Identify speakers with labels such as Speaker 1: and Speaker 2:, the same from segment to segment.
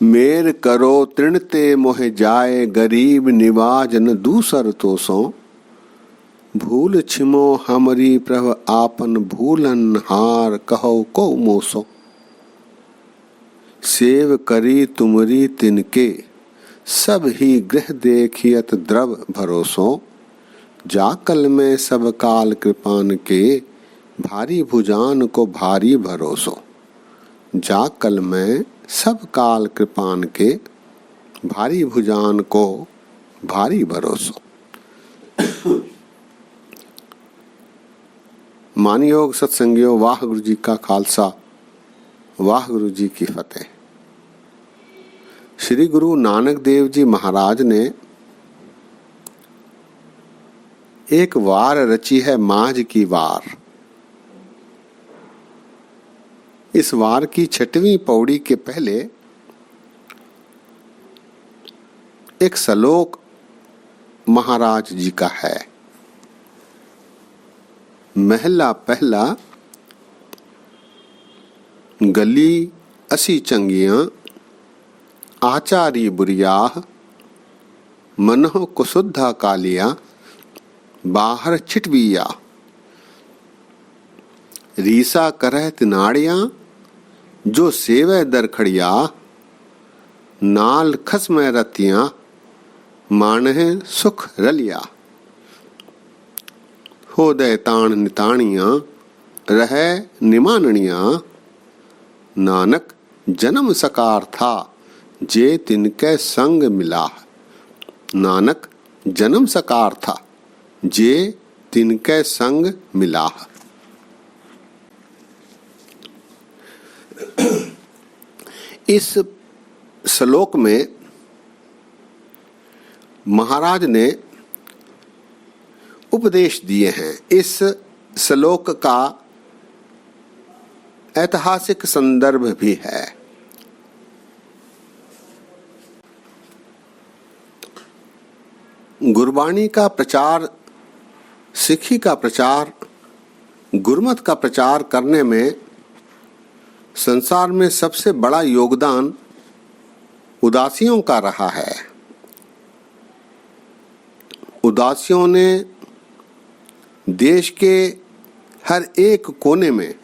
Speaker 1: मेर करो तृणते मोह जाए गरीब निवाज न दूसर तो सो भूल छिमो हमरी प्रभ आपन भूलन हार कहो को मोसो सेव करी तुमरी तिनके सब ही गृह देखियत द्रव भरोसो जाकल में सब काल कृपान के भारी भुजान को भारी भरोसो जाकल में सब काल कृपान के भारी भुजान को भारी भरोसो। मानयोग सत्संगियों, वाह गुरु जी का खालसा, वाह गुरु जी की फतेह। श्री गुरु नानक देव जी महाराज ने एक वार रची है, माझ की वार। इस वार की 6वीं पौड़ी के पहले एक श्लोक महाराज जी का है। महला पहला, गली असी चंगियां आचारी बुरियाह मनहो कुसुद्धा कालिया बाहर छिटविया रीसा करह तिनाड़िया जो सेवे दरखड़िया नाल खसमय रतियां मानह सुख रलिया हो दय ताण निताणिया रह निमानणिया नानक जन्म सकार था जे तिनके संग मिला। नानक जन्म सकार था जे तिनके संग मिला। इस श्लोक में महाराज ने उपदेश दिए हैं। इस श्लोक का ऐतिहासिक संदर्भ भी है। गुरबाणी का प्रचार, सिखी का प्रचार, गुरमत का प्रचार करने में संसार में सबसे बड़ा योगदान उदासियों का रहा है। उदासियों ने देश के हर एक कोने में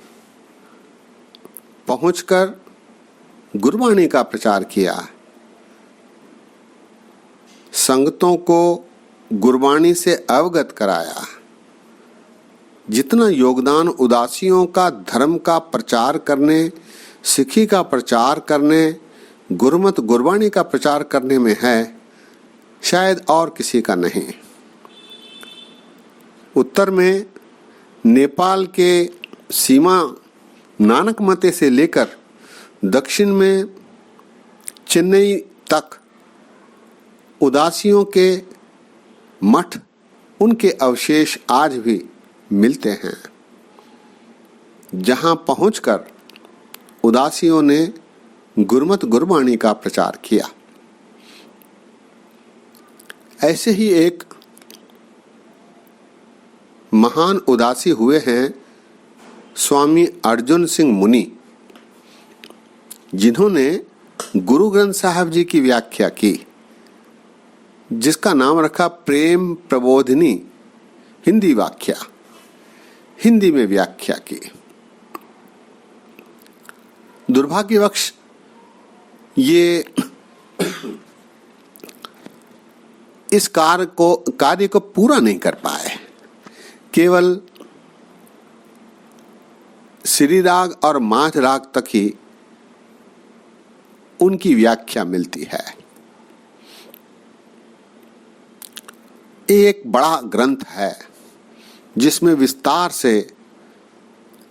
Speaker 1: पहुंचकर गुरबाणी का प्रचार किया। संगतों को गुरबाणी से अवगत कराया। जितना योगदान उदासियों का धर्म का प्रचार करने, सिखी का प्रचार करने, गुरमत गुरबाणी का प्रचार करने में है, शायद और किसी का नहीं। उत्तर में नेपाल के सीमा नानकमते से लेकर दक्षिण में चेन्नई तक उदासियों के मठ, उनके अवशेष आज भी मिलते हैं। जहां पहुंचकर उदासियों ने गुरमत गुरबाणी का प्रचार किया। ऐसे ही एक महान उदासी हुए हैं स्वामी अर्जुन सिंह मुनि, जिन्होंने गुरु ग्रंथ साहब जी की व्याख्या की, जिसका नाम रखा प्रेम प्रबोधिनी हिंदी व्याख्या। हिंदी में व्याख्या की। दुर्भाग्यवश ये इस कार्य को पूरा नहीं कर पाए। केवल श्री राग और माझ राग तक ही उनकी व्याख्या मिलती है। एक बड़ा ग्रंथ है जिसमें विस्तार से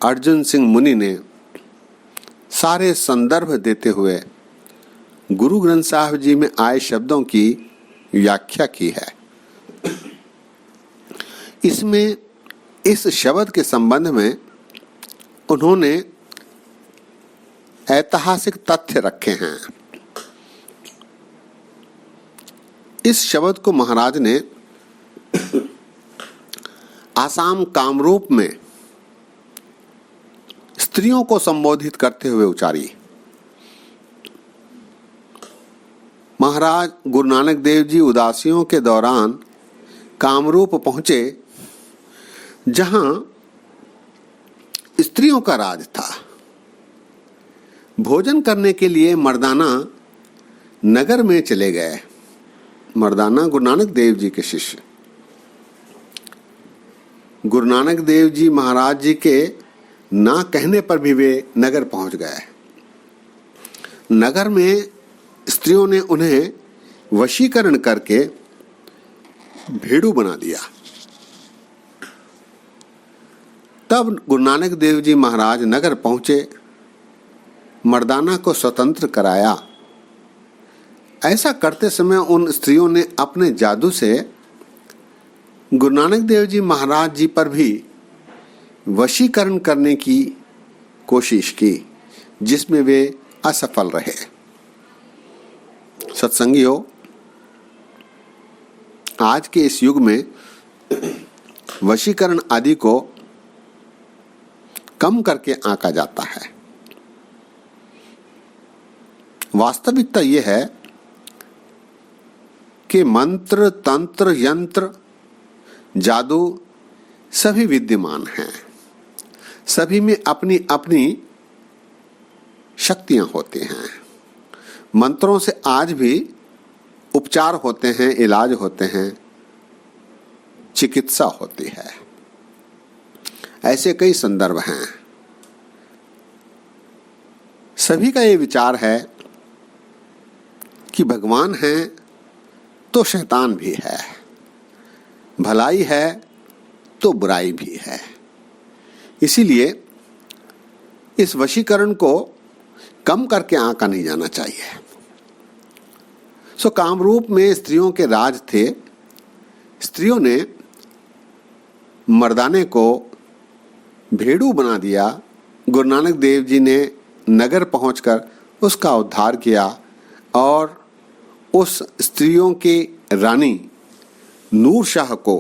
Speaker 1: अर्जुन सिंह मुनि ने सारे संदर्भ देते हुए गुरु ग्रंथ साहब जी में आए शब्दों की व्याख्या की है। इसमें इस शब्द के संबंध में उन्होंने ऐतिहासिक तथ्य रखे हैं। इस शब्द को महाराज ने आसाम कामरूप में स्त्रियों को संबोधित करते हुए उचारी। महाराज गुरु नानक देव जी उदासियों के दौरान कामरूप पहुंचे, जहां स्त्रियों का राज था। भोजन करने के लिए मर्दाना नगर में चले गए। मर्दाना गुरु नानक देव जी के शिष्य गुरु नानक देव जी महाराज जी के ना कहने पर भी वे नगर पहुंच गए। नगर में स्त्रियों ने उन्हें वशीकरण करके भेड़ू बना दिया। तब गुरु नानक देव जी महाराज नगर पहुंचे, मर्दाना को स्वतंत्र कराया। ऐसा करते समय उन स्त्रियों ने अपने जादू से गुरु नानक देव जी महाराज जी पर भी वशीकरण करने की कोशिश की, जिसमें वे असफल रहे। सत्संगियों, आज के इस युग में वशीकरण आदि को कम करके आंका जाता है। वास्तविकता यह है कि मंत्र, तंत्र, यंत्र, जादू सभी विद्यमान हैं। सभी में अपनी अपनी शक्तियां होती हैं। मंत्रों से आज भी उपचार होते हैं, इलाज होते हैं, चिकित्सा होती है। ऐसे कई संदर्भ हैं। सभी का ये विचार है कि भगवान है तो शैतान भी है, भलाई है तो बुराई भी है। इसीलिए इस वशीकरण को कम करके आंका नहीं जाना चाहिए। कामरूप में स्त्रियों के राज थे। स्त्रियों ने मर्दाने को भेड़ू बना दिया। गुरु नानक देव जी ने नगर पहुंचकर उसका उद्धार किया और उस स्त्रियों के रानी नूर शाह को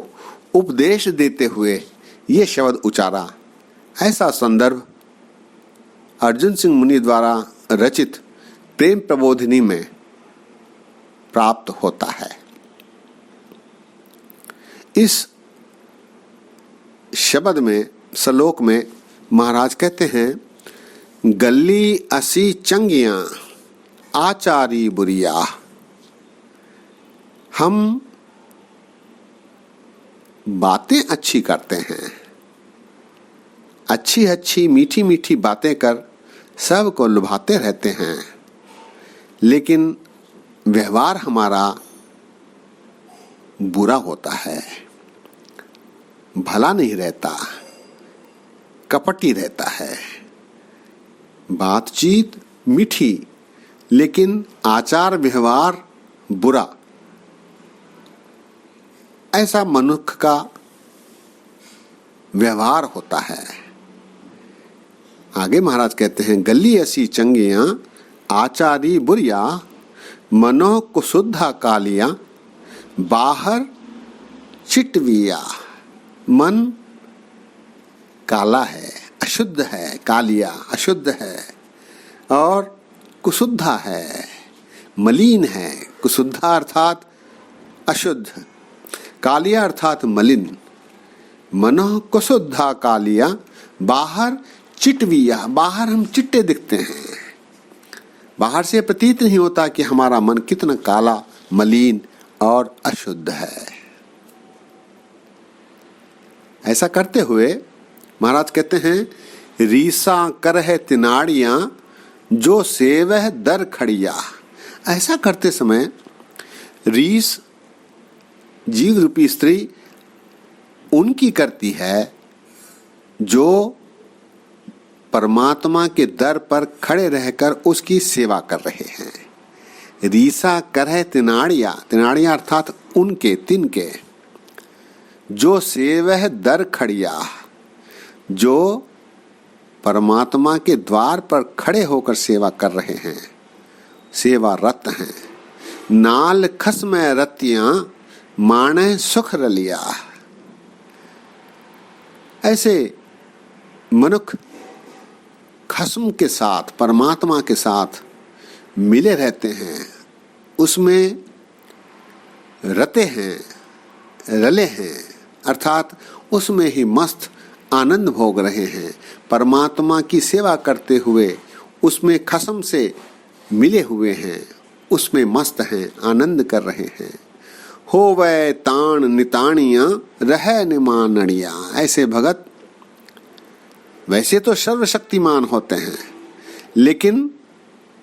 Speaker 1: उपदेश देते हुए ये शब्द उचारा। ऐसा संदर्भ अर्जुन सिंह मुनि द्वारा रचित प्रेम प्रबोधिनी में प्राप्त होता है। इस शब्द में, श्लोक में महाराज कहते हैं, गली असी चंगियां आचारी बुरिया। हम बातें अच्छी करते हैं, अच्छी अच्छी मीठी मीठी बातें कर सबको लुभाते रहते हैं, लेकिन व्यवहार हमारा बुरा होता है, भला नहीं रहता, कपटी रहता है। बातचीत मीठी लेकिन आचार व्यवहार बुरा। ऐसा मनुष्य का व्यवहार होता है। आगे महाराज कहते हैं, गली ऐसी चंगियां आचारी बुरिया, मनो कुशुद्धा कालिया, बाहर चिटविया। मन काला है, अशुद्ध है, कालिया अशुद्ध है, और कुशुद्धा है, मलिन है। कुशुद्धा अर्थात अशुद्ध, कालिया अर्थात मलिन। मनो कुशुद्धा कालिया, बाहर चिटविया। बाहर हम चिट्टे दिखते हैं, बाहर से प्रतीत नहीं होता कि हमारा मन कितना काला, मलिन और अशुद्ध है। ऐसा करते हुए महाराज कहते हैं, रीसा करह तिनाड़ियां जो सेवह दर खड़िया। ऐसा करते समय रीस जीव रूपी स्त्री उनकी करती है जो परमात्मा के दर पर खड़े रहकर उसकी सेवा कर रहे हैं। रीसा करह तिनाड़िया, तिनाड़िया अर्थात उनके, तिनके। जो सेवह दर खड़िया, जो परमात्मा के द्वार पर खड़े होकर सेवा कर रहे हैं, सेवारत हैं। नाल खस्म रतियां माणे सुख रलिया। ऐसे मनुष्य खस्म के साथ, परमात्मा के साथ मिले रहते हैं, उसमें रते हैं, रले हैं, अर्थात उसमें ही मस्त आनंद भोग रहे हैं। परमात्मा की सेवा करते हुए उसमें खसम से मिले हुए हैं, उसमें मस्त हैं, आनंद कर रहे हैं। होवै ताण निताणियां रह निमानणिया। ऐसे भगत वैसे तो सर्वशक्तिमान होते हैं, लेकिन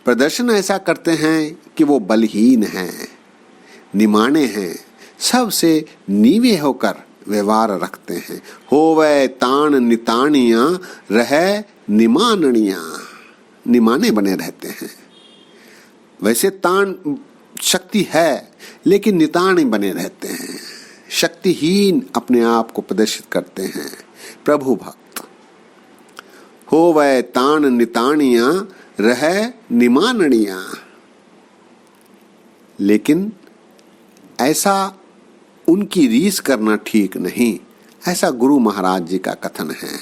Speaker 1: प्रदर्शन ऐसा करते हैं कि वो बलहीन हैं, निमाने हैं, सबसे नीवे होकर व्यवहार रखते हैं। होवै ताण निताणियां रह निमानणिया। निमाने बने रहते हैं। वैसे ताण शक्ति है, लेकिन निताणी बने रहते हैं, शक्तिहीन अपने आप को प्रदर्शित करते हैं। प्रभु भक्त होवै ताण निताणियां रह निमानणिया। लेकिन ऐसा उनकी रीस करना ठीक नहीं, ऐसा गुरु महाराज जी का कथन है।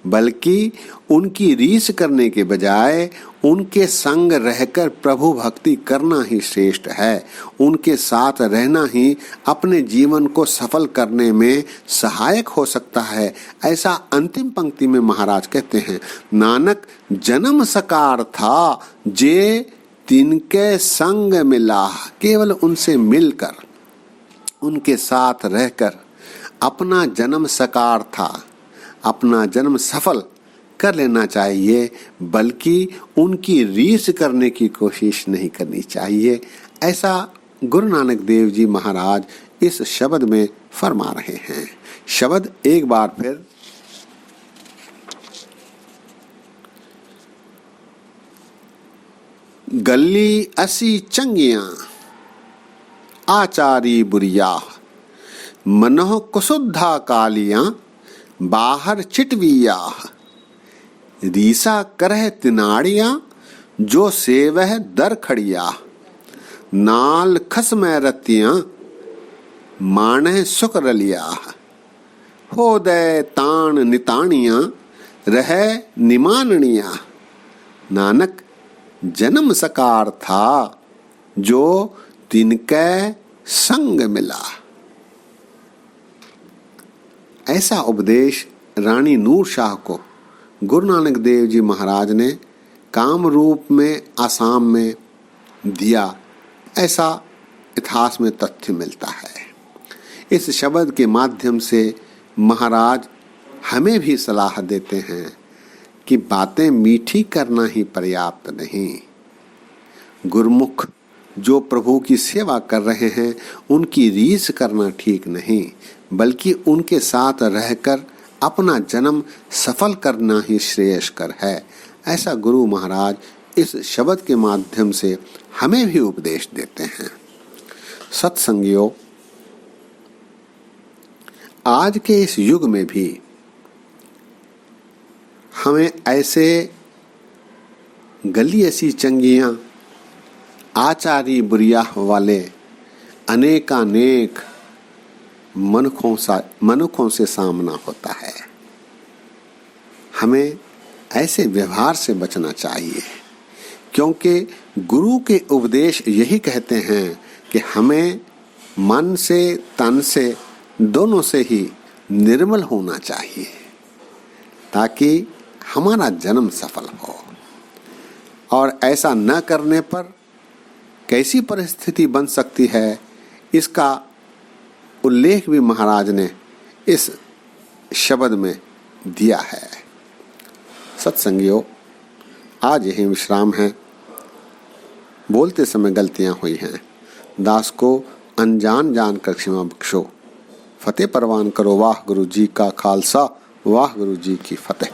Speaker 1: बल्कि उनकी रीस करने के बजाय उनके संग रहकर प्रभु भक्ति करना ही श्रेष्ठ है। उनके साथ रहना ही अपने जीवन को सफल करने में सहायक हो सकता है। ऐसा अंतिम पंक्ति में महाराज कहते हैं, नानक जन्म सकार था जे तिनके संग मिला। केवल उनसे मिलकर, उनके साथ रहकर अपना जन्म सकार था, अपना जन्म सफल कर लेना चाहिए, बल्कि उनकी रीस करने की कोशिश नहीं करनी चाहिए। ऐसा गुरु नानक देव जी महाराज इस शब्द में फरमा रहे हैं। शब्द एक बार फिर, गली असी चंगियां आचारी बुरिया, मनोह कुसुद्धा कालियां बाहर चिटविया। रीसा करह तिनाड़ियां जो सेवह दर खड़िया, नाल खस में रतियां माने सुख रलिया। हो दे ताण निताणियां रह निमानणिया। नानक जन्म सकार था जो तिनके संग मिला। ऐसा उपदेश रानी नूर शाह को गुरु नानक देव जी महाराज ने काम रूप में आसाम में दिया, ऐसा इतिहास में तथ्य मिलता है। इस शब्द के माध्यम से महाराज हमें भी सलाह देते हैं कि बातें मीठी करना ही पर्याप्त नहीं। गुरमुख जो प्रभु की सेवा कर रहे हैं उनकी रीस करना ठीक नहीं, बल्कि उनके साथ रहकर अपना जन्म सफल करना ही श्रेयस्कर है। ऐसा गुरु महाराज इस शब्द के माध्यम से हमें भी उपदेश देते हैं। सत्संगियों, आज के इस युग में भी हमें ऐसे गली ऐसी चंगियां आचारी बुरिया वाले अनेकानेक मनुखों से सामना होता है। हमें ऐसे व्यवहार से बचना चाहिए, क्योंकि गुरु के उपदेश यही कहते हैं कि हमें मन से तन से दोनों से ही निर्मल होना चाहिए, ताकि हमारा जन्म सफल हो। और ऐसा न करने पर कैसी परिस्थिति बन सकती है, इसका उल्लेख भी महाराज ने इस शब्द में दिया है। सत्संगियों, आज यही विश्राम है। बोलते समय गलतियां हुई हैं, दास को अनजान जानकर क्षमा बख्शो। फतेह परवान करो। वाह गुरु जी का खालसा, वाह गुरु जी की फतेह।